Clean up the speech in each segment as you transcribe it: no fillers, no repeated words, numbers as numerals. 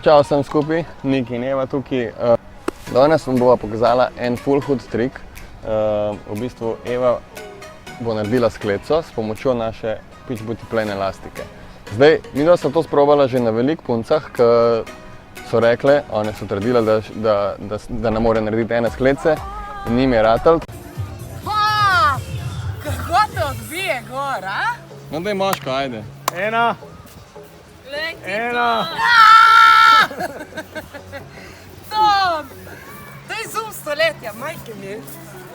Čau vsem skupaj, Nik in Eva tukaj. Danes vam bova pokazala en full hood trik. V bistvu Eva bo naredila skleco s pomočjo naše Pitch Booty Plane elastike. Zdaj, midva sva to sprobala že na veliko puncah, ki so rekle, one so trdile, da ne more narediti ene sklece in njim je ratal. Kako te odbije gor, a? No daj moško, ajde. Ena. Ena. Tom! Daj zoom stoletja, majke mi.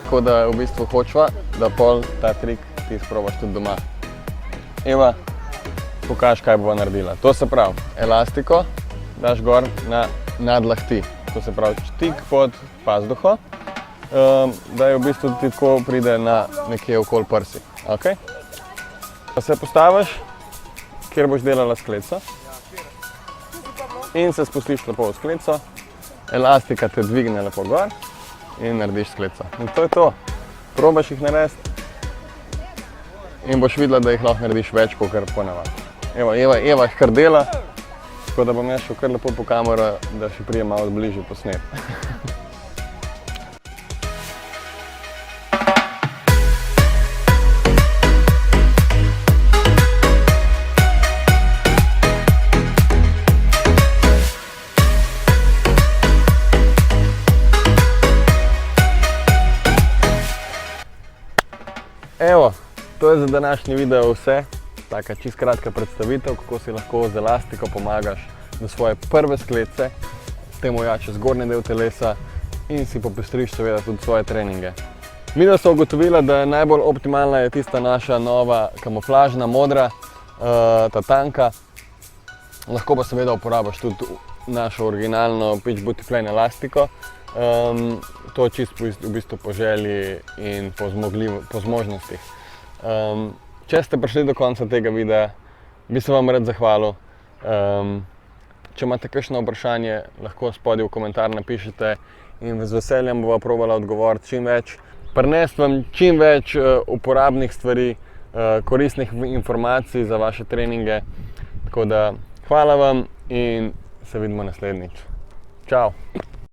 Tako da v bistvu hočva, da pol ta trik ti sprobaš tudi doma. Eva, pokaž, kaj bova naredila. To se pravi, elastiko daš gor na nadlahti. To se pravi, tik pod pazduho, da je v bistvu ti tako pride na nekje okoli prsi. Okay? Pa se postaviš, kjer boš delala skleco in se spustiš lepo v skleco. Elastika te dvigne lepo gor in narediš skleco. In to je to. Probaš jih narediti in boš videla, da jih lahko narediš več, kot ponavadi. Eva jih kar dela, tako da bom jaz šel kar lepo po kamero, da še prije malo bližje posnet. Evo, to je za današnji video vse. Taka čisto kratka predstavitev, kako si lahko z elastiko pomagaš do svoje prve sklece, s tem ojačaš zgornji del telesa in si popestriš seveda tudi svoje treninge. Midva sva ugotovila, da najbolj optimalna je tista naša nova kamuflažna modra, ta tanka. Lahko pa seveda uporabiš tudi našo originalno Pitch Booty Plane elastiko. To čisto v bistvu po želji in po zmožnostih. Če ste prišli do konca tega videa, bi se vam rad zahvalil. Če imate kakšno vprašanje, lahko spodaj v komentar napišete in z veseljem bova probala odgovoriti čim več. Prinesti vam čim več uporabnih stvari, koristnih informacij za vaše treninge. Tako da hvala vam in se vidimo naslednjič. Čau!